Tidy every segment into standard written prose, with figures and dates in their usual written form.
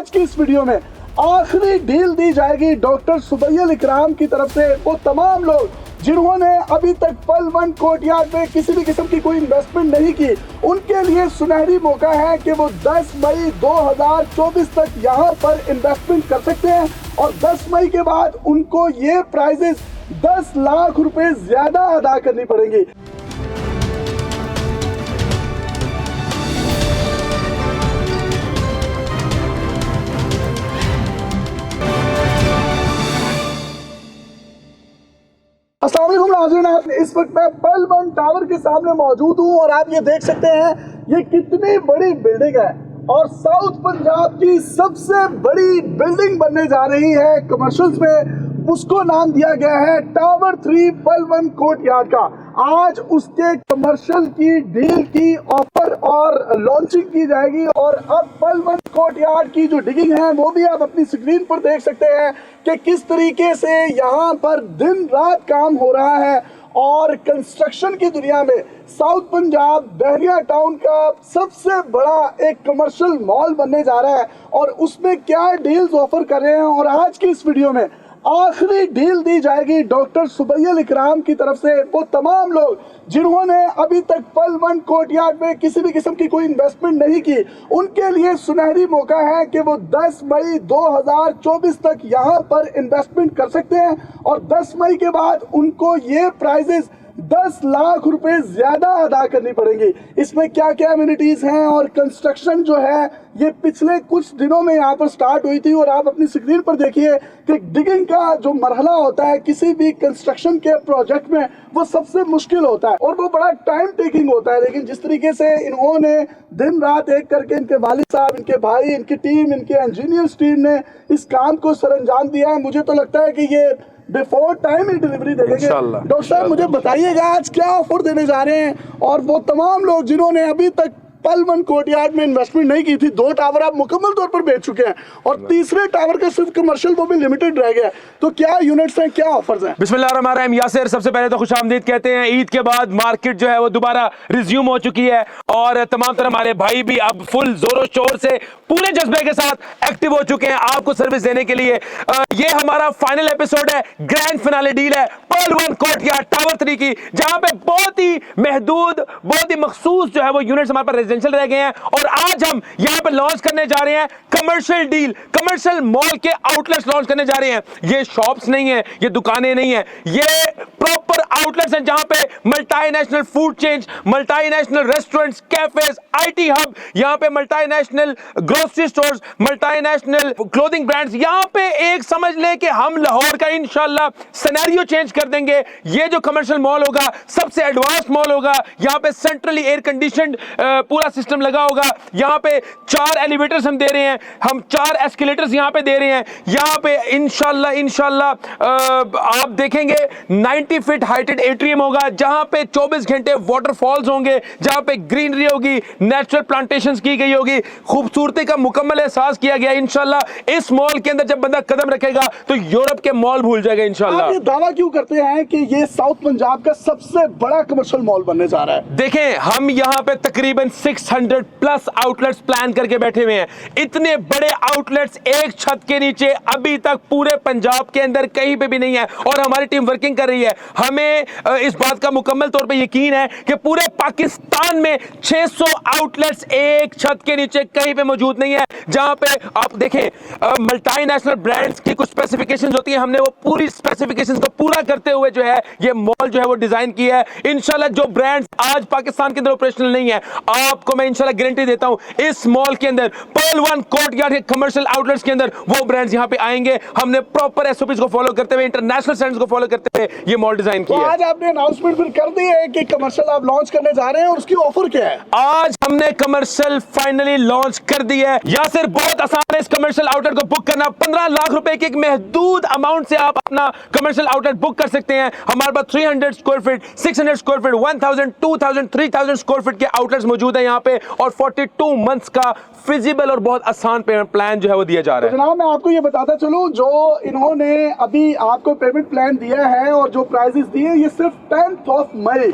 आज की इस वीडियो में आखिरी डील दी जाएगी डॉक्टर सुबैयल इकराम की तरफ से वो तमाम लोग जिन्होंने अभी तक पल वन कोर्टयार्ड में किसी भी किस्म की कोई इन्वेस्टमेंट नहीं की। उनके लिए सुनहरी मौका है कि वो 10 मई 2024 तक यहाँ पर इन्वेस्टमेंट कर सकते हैं और 10 मई के बाद उनको ये प्राइजेस 10 लाख रुपए ज्यादा अदा करनी पड़ेंगी। अस्सलाम वालेकुम नाज़रीन, इस वक्त मैं पल वन टावर के सामने मौजूद हूँ और आप ये देख सकते हैं ये कितनी बड़ी बिल्डिंग है और साउथ पंजाब की सबसे बड़ी बिल्डिंग बनने जा रही है कमर्शियल्स में। उसको नाम दिया गया है टावर 3 पल वन कोर्टयार्ड का। आज उसके कमर्शियल की डील की ऑफर और लॉन्चिंग की जाएगी और अब पल वन कोर्टयार्ड की जो डिगिंग है वो भी आप अपनी स्क्रीन पर देख सकते हैं कि किस तरीके से यहाँ पर दिन रात काम हो रहा है। और कंस्ट्रक्शन की दुनिया में साउथ पंजाब बहरिया टाउन का सबसे बड़ा एक कमर्शियल मॉल बनने जा रहा है और उसमें क्या डील्स ऑफर कर रहे हैं। और आज की इस वीडियो में आखिरी डील दी जाएगी डॉक्टर सुबैयल इकराम की तरफ से वो तमाम लोग जिन्होंने अभी तक पल वन कोर्टयार्ड में किसी भी किस्म की कोई इन्वेस्टमेंट नहीं की। उनके लिए सुनहरी मौका है कि वो 10 मई 2024 तक यहाँ पर इन्वेस्टमेंट कर सकते हैं और 10 मई के बाद उनको ये प्राइजेस 10 लाख रुपए ज्यादा अदा करनी पड़ेंगी। इसमें क्या क्या एमिनिटीज हैं और कंस्ट्रक्शन जो है ये पिछले कुछ दिनों में यहाँ पर स्टार्ट हुई थी और आप अपनी स्क्रीन पर देखिए कि डिगिंग का जो मरहला होता है किसी भी कंस्ट्रक्शन के प्रोजेक्ट में वो सबसे मुश्किल होता है और वो बड़ा टाइम टेकिंग होता है। लेकिन जिस तरीके से इन्होंने दिन रात एक करके इनके वालिद साहब, इनके भाई, इनकी टीम, इनके इंजीनियर्स टीम ने इस काम को सरअंजाम दिया है, मुझे तो लगता है कि ये बिफोर टाइम ही डिलीवरी दे देंगे। डॉक्टर साहब मुझे बताइएगा आज क्या ऑफर देने जा रहे हैं और वो तमाम लोग जिन्होंने अभी तक पल वन कोर्टयार्ड में इन्वेस्टमेंट नहीं की थी। 2 टावर आप मुकम्मल तौर पर बेच चुके हैं और तीसरे टावर का सिर्फ कमर्शियल वो भी लिमिटेड रह गया, तो क्या यूनिट्स हैं, क्या ऑफर्स हैं? बिस्मिल्लाहिर्रहमानिर्रहीम। यासिर, सबसे पहले तो खुशामदीद कहते हैं। ईद के बाद मार्केट जो है वो दोबारा रिज्यूम हो चुकी है और तमाम तरह हमारे भाई भी अब फुल जोरों शोर से पूरे जज्बे के साथ एक्टिव हो चुके हैं आपको सर्विस देने के लिए। ये हमारा फाइनल एपिसोड है, ग्रैंड फिनाले डील है पल वन कोर्टयार्ड टावर 3 की, जहां पे बहुत ही महदूद, बहुत ही मखसूस जो है वो यूनिट्स हमारे पास रेजिडेंशियल रह गए हैं और आज हम यहां पे लॉन्च करने जा रहे हैं कमर्शियल डील, कमर्शियल मॉल के आउटलेट्स लॉन्च करने जा रहे हैं। ये शॉप्स नहीं है, ये दुकानें नहीं है, ये प्रॉपर आउटलेट्स हैं जहां पे multinational food change, multinational restaurants, cafes, IT hub, यहां पे multinational grocery stores, multinational clothing brands, यहां पे एक समझ ले कि हम लाहौर का इंशाल्लाह सिनेरियो चेंज कर देंगे। ये जो कमर्शियल मॉल होगा सबसे एडवांस मॉल होगा, यहां पे सेंट्रली एयर कंडीशनड पूरा सिस्टम लगा होगा। यहां पे 4 एलिवेटर्स हम दे रहे हैं, हम 4 एस्केलेटर्स यहां पे दे रहे हैं। यहां पे इंशाल्लाह आप देखेंगे 90 फीट हाइटेड एट्रियम होगा जहां पे 24 घंटे वाटरफॉल्स होंगे, जहां पे ग्रीनरी होगी, नेचुरल प्लांटेशंस की गई होगी, खूबसूरती का मुकम्मल एहसास किया गया। इंशाल्लाह इस मॉल के अंदर जब बंदा कदम रखेगा तो यूरोप के मॉल भूल जाएगा इंशाल्लाह। आप ये दावा क्यों करते हैं कि ये साउथ पंजाब का सबसे बड़ा कमर्शियल मॉल बनने जा रहा है? देखें, हम यहां पे तकरीबन 600 प्लस आउटलेट्स प्लान करके बैठे हुए हैं। इतने बड़े आउटलेट्स एक छत के नीचे अभी तक पूरे पंजाब के अंदर कहीं पे भी नहीं है और हमारी टीम वर्किंग कर रही है। हमें इस बात का मुकम्मल तौर पे यकीन है कि पूरे पाकिस्तान में 600 आउटलेट्स एक छत के नीचे कहीं पे मौजूद नहीं है। जहां पे आप देखें मल्टीनेशनल ब्रांड्स की कुछ स्पेसिफिकेशंस होती है, हमने वो पूरी स्पेसिफिकेशंस को पूरा करते हुए जो है ये मॉल जो है वो डिजाइन किया है। इंशाल्लाह जो ब्रांड्स आज पाकिस्तान के अंदर ऑपरेशनल नहीं है, आपको मैं इंशाल्लाह गारंटी देता हूं इस मॉल के अंदर पल वन कोर्टयार्ड के कमर्शियल आउटलेट्स के अंदर वो ब्रांड्स यहां पे आएंगे। हमने प्रॉपर एसओपीज को फॉलो करते हुए, इंटरनेशनल स्टैंडर्ड्स को फॉलो करते हुए ये मॉल डिजाइन किया है। आज आपने अनाउंसमेंट फिर कर दी है कि कमर्शियल आप लॉन्च करने जा रहे हैं और उसकी ऑफर क्या है? आज हमने कमर्शियल फाइनली लॉन्च कर दी है। यासिर, बहुत आसान है इस कमर्शियल आउटलेट को बुक करना। 15 लाख रुपए के एक महदूद अमाउंट से आप अपना कमर्शियल आउटलेट बुक कर सकते हैं। हमारे पास 300 square feet, 600 square feet, 1000, 2000, 3000 square feet के आउटलेट्स मौजूद है यहाँ पे और 42 मंथ्स का फिजिबल और बहुत आसान प्लान जो है वो दिया जा रहा है। जनाब, मैं आपको ये बताता चलूं, जो इन्होंने अभी आपको पेमेंट प्लान दिया है और जो प्राइजेस दिए ये सिर्फ 10th ऑफ मई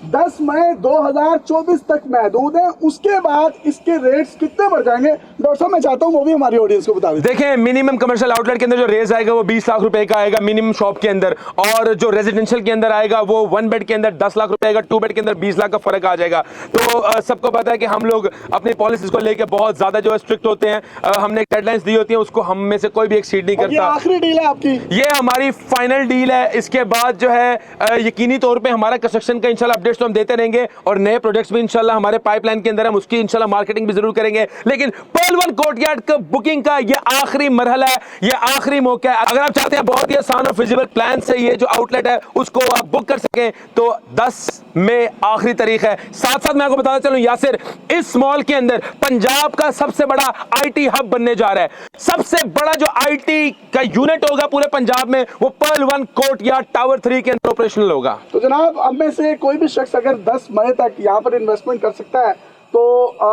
10 मई 2024 तक महदूद है। उसके बाद इसके रेट्स कितने बढ़ जाएंगे डॉक्टर साहब, मैं चाहता हूँ वो भी हमारी ऑडियंस को बता दें। देखें, मिनिमम कमर्शियल आउटलेट के अंदर जो रेज आएगा वो 20 लाख रुपए का आएगा मिनिमम शॉप के अंदर, और जो रेजिडेंशियल के अंदर आएगा वो 1 बेड के अंदर 10 लाख रुपए आएगा, 2 बेड के अंदर 20 लाख का फर्क आ जाएगा। तो सबको पता है कि हम लोग अपनी पॉलिसीज को लेकर बहुत ज्यादा जो है स्ट्रिक्ट होते हैं। हमने एक डेडलाइंस दी होती है, उसको हम में से कोई भी एक्सीड नहीं ये करता। आखिरी डील है आपकी? ये हमारी फाइनल डील है। इसके बाद जो है यकीनी तौर पे हमारा कंस्ट्रक्शन का इंशाल्लाह अपडेट्स तो हम देते रहेंगे, और नए प्रोजेक्ट्स भी इंशाल्लाह हमारे पाइपलाइन के अंदर हम उसकी इंशाल्लाह मार्केटिंग भी जरूर करेंगे। लेकिन पर्ल वन कोर्टयार्ड का बुकिंग का ये आखिरी मरहला है, ये आखिरी मौका है। अगर आप चाहते हैं बहुत ही आसान और फिजिबल प्लान से ये जो आउटलेट है उसको आप बुक कर सकें तो 10 मई आखिरी तारीख है। साथ साथ मैं आपको बताना चलूं यासिर, इस मॉल के अंदर पंजाब का सबसे बड़ा आईटी हब बनने जा रहा है। सबसे बड़ा जो आईटी का यूनिट होगा पूरे पंजाब में वो पर्ल वन कोर्टयार्ड टावर 3 के अंदर ऑपरेशनल होगा। तो जनाब, अब में से कोई भी शख्स अगर 10 मई तक यहाँ पर इन्वेस्टमेंट कर सकता है तो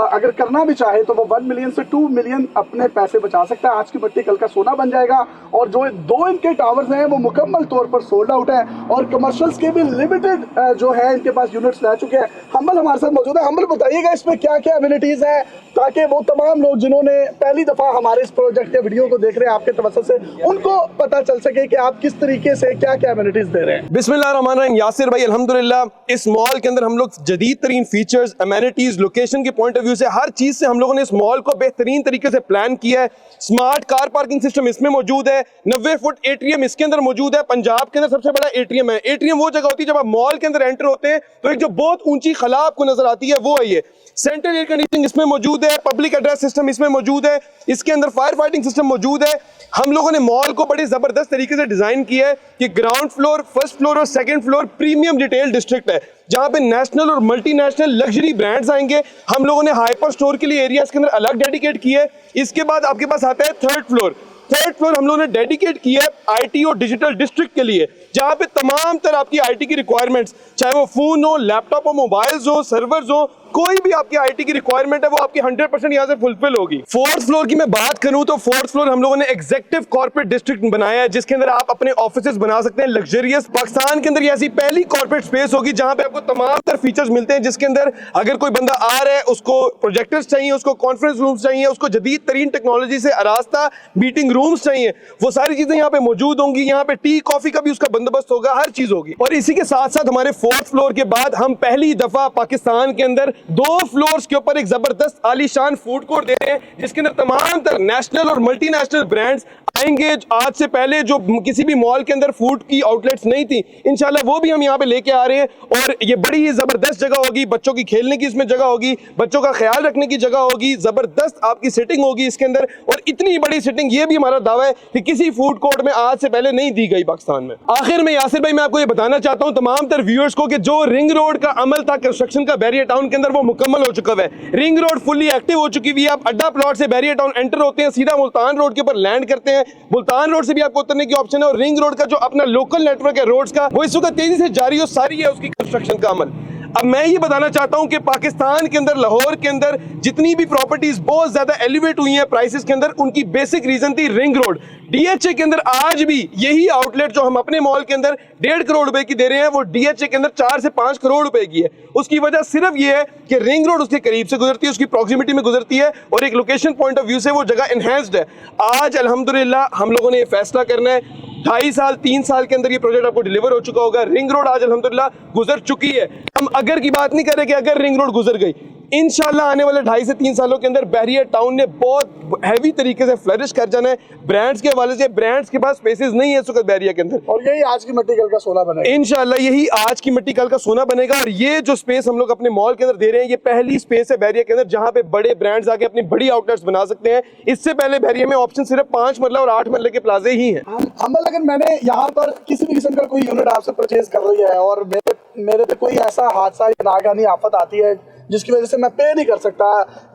अगर करना भी चाहे तो वो 1 मिलियन से 2 मिलियन अपने पैसे बचा सकता है। आज की मिट्टी कल का सोना बन जाएगा। और जो 2 इनके टावर्स हैं वो मुकम्मल तौर पर सोल्ड आउट है, और कमर्शियल्स के भी लिमिटेड जो है इनके पास यूनिट्स रह चुके हैं। हम्बल हमारे साथ मौजूद है। हम्बल, बताइएगा इसमें क्या क्या एबिलिटीज हैं ताकि वो तमाम लोग जिन्होंने पहली दफा हमारे इस प्रोजेक्ट के वीडियो को देख रहे हैं आपके तवज्जुह से, उनको पता चल सके कि आप किस तरीके से क्या क्या एबिलिटीज दे रहे हैं। बिस्मिल्लाहिर्रहमानिर्रहीम। यासिर भाई, अल्हम्दुलिल्लाह इस मॉल के अंदर हम लोग जदीद तरीन फीचर्स, अमेनिटीज, लोकेशन के पॉइंट ऑफ व्यू से हर चीज से हम लोगों ने इस मॉल को बेहतरीन तरीके से प्लान किया है। स्मार्ट कार पार्किंग सिस्टम इसमें मौजूद है। 90 फुट एटीएम इसके अंदर मौजूद है। पंजाब के अंदर सबसे बड़ा एटीएम है। एटीएम वो जगह होती है जब आप मॉल के अंदर एंटर होते हैं तो एक जो बहुत ऊंची खला आपको नजर आती है वो है ये। सेंट्रल एयर कंडीशनिंग इसमें मौजूद है। पब्लिक एड्रेस सिस्टम इसमें मौजूद है। इसके अंदर फायर फाइटिंग सिस्टम मौजूद है। हम लोगों ने मॉल को बड़ी जबरदस्त तरीके से डिजाइन किया है कि ग्राउंड फ्लोर, फर्स्ट फ्लोर और second floor premium retail district है जहां पे नेशनल और मल्टीनेशनल लग्जरी ब्रांड्स आएंगे। हम लोगों ने हाइपर स्टोर के लिए एरिया इसके अंदर अलग डेडिकेट किया है। इसके बाद आपके पास आता है थर्ड फ्लोर। थर्ड फ्लोर हम लोगों ने डेडिकेट किया है आईटी और डिजिटल डिस्ट्रिक्ट के लिए, जहां पे तमाम तरह आपकी आईटी की रिक्वायरमेंट्स, चाहे वो फोन हो, लैपटॉप हो, मोबाइल्स हो, सर्वर्स हो, कोई भी आपकी आईटी की रिक्वायरमेंट है वो आपकी 100% यहां से फुलफिल होगी। फोर्थ फ्लोर की मैं बात करूं तो फोर्थ फ्लोर हम लोगों ने एग्जीक्यूटिव कॉर्पोरेट डिस्ट्रिक्ट बनाया है जिसके अंदर आप अपने ऑफिसेज बना सकते हैं लग्जरियस। पाकिस्तान के अंदर ये ऐसी पहली कॉर्पोरेट स्पेस होगी जहां पे आपको तमाम तरह फीचर्स मिलते हैं, जिसके अंदर अगर कोई बंदा आ रहा है उसको प्रोजेक्टर्स चाहिए, उसको कॉन्फ्रेंस रूम्स चाहिए, उसको जदीद तरीन टेक्नोलॉजी से आरास्ता मीटिंग रूम्स चाहिए, वो सारी चीजें यहाँ पे मौजूद होंगी। यहाँ पे टी कॉफी का भी उसका बंदोबस्त होगा, हर चीज होगी। और इसी के साथ साथ हमारे फोर्थ फ्लोर के बाद हम पहली दफा पाकिस्तान के अंदर 2 फ्लोर्स के ऊपर एक जबरदस्त आलीशान फूड कोर्ट दे रहे हैं जिसके अंदर तमाम तरह नेशनल और मल्टीनेशनल ब्रांड्स आएंगे। आज से पहले जो किसी भी मॉल के अंदर फूड की आउटलेट्स नहीं थी, इंशाल्लाह वो भी हम यहाँ पे लेके आ रहे हैं। और ये बड़ी ही जबरदस्त जगह होगी, बच्चों की खेलने की इसमें जगह होगी, बच्चों का ख्याल रखने की जगह होगी, जबरदस्त आपकी सिटिंग होगी इसके अंदर। और इतनी बड़ी सिटिंग, ये भी हमारा दावा है कि किसी फूड कोर्ट में आज से पहले नहीं दी गई पाकिस्तान में। आखिर में यासिर भाई मैं आपको ये बताना चाहता हूँ तमाम तर व्यूअर्स को कि जो रिंग रोड का अमल था कंस्ट्रक्शन का बैरियर टाउन के अंदर वो मुकम्मल हो चुका है। रिंग रोड फुली एक्टिव हो चुकी हुई है। आप अड्डा प्लॉट से बैरियर टाउन एंटर होते हैं, सीधा मुल्तान रोड के ऊपर लैंड करते हैं। मुल्तान रोड से भी आपको उतरने की ऑप्शन है। और रिंग रोड का जो अपना लोकल नेटवर्क है रोड्स का, वो इस वक्त तेजी से जारी और सारी है उसकी कंस्ट्रक्शन का अमल। अब मैं ये बताना चाहता हूं कि पाकिस्तान के अंदर, लाहौर के अंदर जितनी भी प्रॉपर्टीज बहुत ज्यादा एलिवेट हुई हैं प्राइसेस के अंदर, उनकी बेसिक रीजन थी रिंग रोड। डीएचए के अंदर आज भी यही आउटलेट जो हम अपने मॉल के अंदर 1.5 करोड़ रुपए की दे रहे हैं, वो डीएचए के अंदर 4 से 5 करोड़ रुपए की है। उसकी वजह सिर्फ ये है कि रिंग रोड उसके करीब से गुजरती है, उसकी प्रॉक्सिमिटी में गुजरती है और एक लोकेशन पॉइंट ऑफ व्यू से वो जगह एनहेंस्ड है। आज अल्हम्दुलिल्लाह हम लोगों ने ये फैसला करना है, 2.5 साल 3 साल के अंदर ये प्रोजेक्ट आपको डिलीवर हो चुका होगा। रिंग रोड आज अल्हम्दुलिल्लाह गुजर चुकी है। हम अगर की बात नहीं कर रहे कि अगर रिंग रोड गुजर गई, इंशाल्लाह आने वाले 2.5 से 3 सालों के अंदर बैरियर टाउन ने बहुत हैवी तरीके से फ्लरिश कर जाना है। ब्रांड्स के हवाले से, ब्रांड्स के पास स्पेसेस नहीं है इस वक्त बैरियर के अंदर, और यही आज की मिट्टी कल का सोना बनेगा। इंशाल्लाह यही आज की मिट्टी कल का सोना बनेगा। और ये जो स्पेस हम लोग अपने मॉल के अंदर दे रहे हैं, ये पहली स्पेस है बैरियर के अंदर जहां पे बड़े ब्रांड्स आके अपनी बड़ी आउटलेट्स बना सकते हैं। इससे पहले बैरियर में ऑप्शन सिर्फ 5 मरला और 8 मरले के प्लाजे ही हैं। हम अगर मैंने यहाँ पर किसी भी किस्म का कोई यूनिट आपसे परचेज कर रही है और मेरे पे कोई ऐसा हादसा या नागानी आफत आती है जिसकी वजह से मैं पे नहीं कर सकता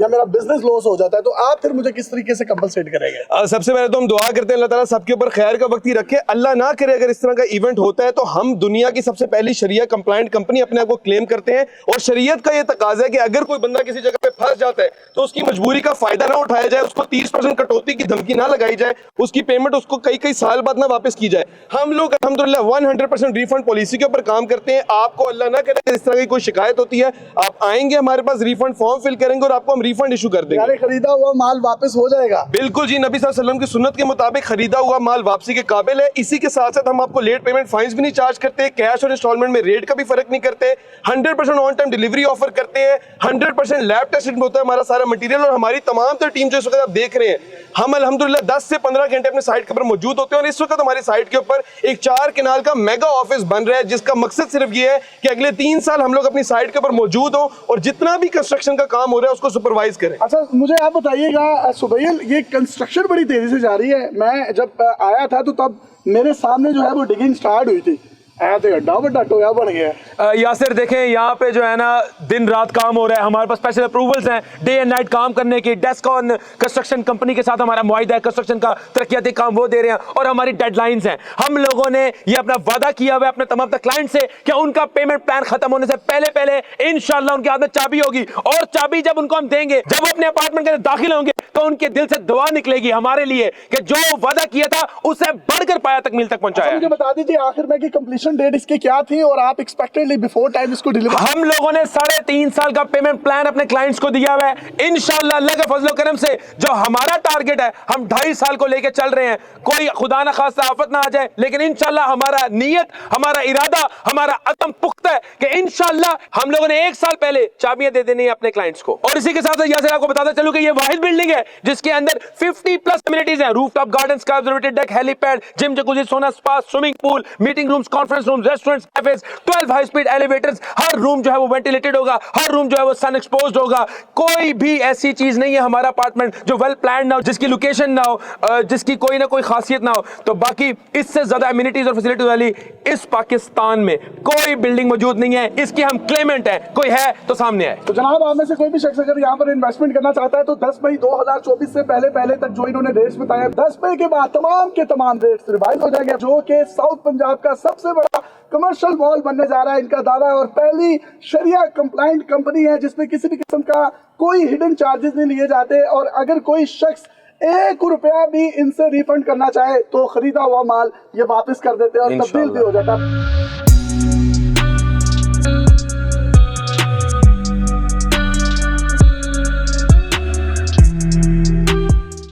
या मेरा बिजनेस लॉस हो जाता है, तो आप फिर मुझे किस तरीके से कंपनसेट करेंगे? सबसे पहले तो हम दुआ करते हैं अल्लाह ताला सबके ऊपर खैर का वक्त ही रखे। अल्लाह ना करे अगर इस तरह का इवेंट होता है तो हम दुनिया की सबसे पहली शरिया कंप्लायंट कंपनी अपने आप को क्लेम करते हैं, और शरीयत का ये तकाजा है कि अगर कोई बंदा किसी जगह पे फंस जाता है तो उसकी मजबूरी का फायदा ना उठाया जाए, उसको 30% कटौती की धमकी ना लगाई जाए, उसकी पेमेंट उसको कई साल बाद ना वापस की जाए। हम लोग अल्हम्दुलिल्लाह 100% रिफंड पॉलिसी के ऊपर काम करते हैं। आपको अल्लाह ना करे इस तरह की कोई शिकायत होती है, आप आएंगे हमारे पास, रिफंड फॉर्म फिल करेंगे और आपको हम रिफंड इशू कर देंगे। खरीदा हुआ माल वापस हो जाएगा? बिल्कुल जी, नबी सल्लल्लाहु अलैहि वसल्लम की सुन्नत के मुताबिक खरीदा हुआ माल वापसी के काबिल है। इसी के साथ साथ हम आपको लेट पेमेंट फाइन्स भी नहीं चार्ज करते, कैश और इंस्टॉलमेंट में रेट का भी फर्क नहीं करते, 100% ऑन टाइम डिलीवरी ऑफर करते हैं, 100% लैब टेस्टेड होता है हमारा सारा मटेरियल, और हमारी तमाम तर टीम जो इस वक्त आप देख रहे हैं, हम अल्हम्दुलिल्लाह 10 से 15 घंटे अपने साइट के ऊपर मौजूद होते हैं। और इस वक्त हमारी साइट के ऊपर एक 4 कनाल का मेगा ऑफिस बन रहा है, जिसका मकसद सिर्फ ये है कि अगले 3 साल हम लोग अपनी साइट के ऊपर मौजूद हो और जितना भी कंस्ट्रक्शन का काम हो रहा है उसको सुपरवाइज करें। अच्छा, मुझे आप बताइएगा सुबैल, ये कंस्ट्रक्शन बड़ी तेजी से जा रही है। मैं जब आया था तो तब मेरे सामने जो है वो डिगिंग स्टार्ट हुई थी, तो अड्डा बड़ा टोया बन गया। यासिर देखें, यहाँ पे जो है ना दिन रात काम हो रहा है, हमारे पास स्पेशल अप्रूवल्स हैं डे एंड नाइट काम करने की। डेस्कॉन कंस्ट्रक्शन कंपनी के साथ हमारा मुआहिदा है, कंस्ट्रक्शन का तरक्याती काम वो दे रहे हैं और हमारी डेडलाइंस हैं। हम लोगों ने ये अपना वादा किया हुआ है अपने तमाम क्लाइंट से कि उनका पेमेंट प्लान खत्म होने से पहले पहले इंशाल्लाह उनके हाथ में चाबी होगी, और चाबी जब उनको हम देंगे, जब अपने अपार्टमेंट के अंदर दाखिल होंगे तो उनके दिल से दुआ निकलेगी हमारे लिए कि जो वादा किया था उससे बढ़कर पाया तक मील तक पहुंचाया। मुझे बता दीजिए आखिर में कि कंप्लीशन डेट इसकी क्या थी और आप एक्सपेक्टेडली बिफोर टाइम इसको डिलीवर? हम लोगों ने 3.5 साल का पेमेंट प्लान अपने क्लाइंट्स को दिया हुआ है। इंशाल्लाह अल्लाह के फजल करम से जो हमारा टारगेट है, हम 2.5 साल को लेकर चल रहे हैं। कोई खुदा ना खास्ता आफत ना आ जाए, लेकिन इंशाल्लाह हमारा नियत, हमारा इरादा, हमारा अज़म पुख्ता है कि इंशाल्लाह हम लोगों ने 1 साल पहले चाबियां दे देनी है अपने क्लाइंट्स को। और इसी के साथ यासिर आपको बताता चलूं कि ये वाहिद बिल्डिंग है जिसके अंदर 50+ अमेनिटीज हैं, rooftop garden, sky observatory deck, helipad, gym, jacuzzi, sauna, spa, swimming pool, meeting rooms, conference rooms, restaurants, cafes, 12 high speed elevators. हर रूम जो है वो वेंटिलेटेड होगा, हर रूम जो है वो सन एक्सपोज्ड होगा। कोई भी ऐसी चीज नहीं है हमारा अपार्टमेंट जो वेल प्लान्ड ना हो, जिसकी लोकेशन ना हो, जिसकी कोई ना कोई खासियत ना हो। तो बाकी इससे ज्यादा एमिनिटीज और फैसिलिटीज वाली इस पाकिस्तान में कोई बिल्डिंग मौजूद नहीं है। इसकी हम क्लेमेंट है, कोई है तो सामने आए। तो जनाब, आप में से कोई भी शख्स अगर यहाँ पर इन्वेस्टमेंट करना चाहता है तो 10 मई 2024 से पहले तक जो इन्होंने रेट्स बताया, 10 मई के बाद तमाम के तमाम रेट्स रिवाइज हो जाएंगे, जो कि साउथ पंजाब का सबसे बड़ा कमर्शियल मॉल बनने जा रहा है, इनका दावा है। और पहली शरिया कंप्लाइंट कंपनी है जिसमें किसी भी किस्म का कोई हिडन चार्जेस नहीं लिए जाते, और अगर कोई शख्स 1 रुपया भी इनसे रिफंड करना चाहे तो खरीदा हुआ माल ये वापस कर देते हैं और तब्दील भी हो जाता है।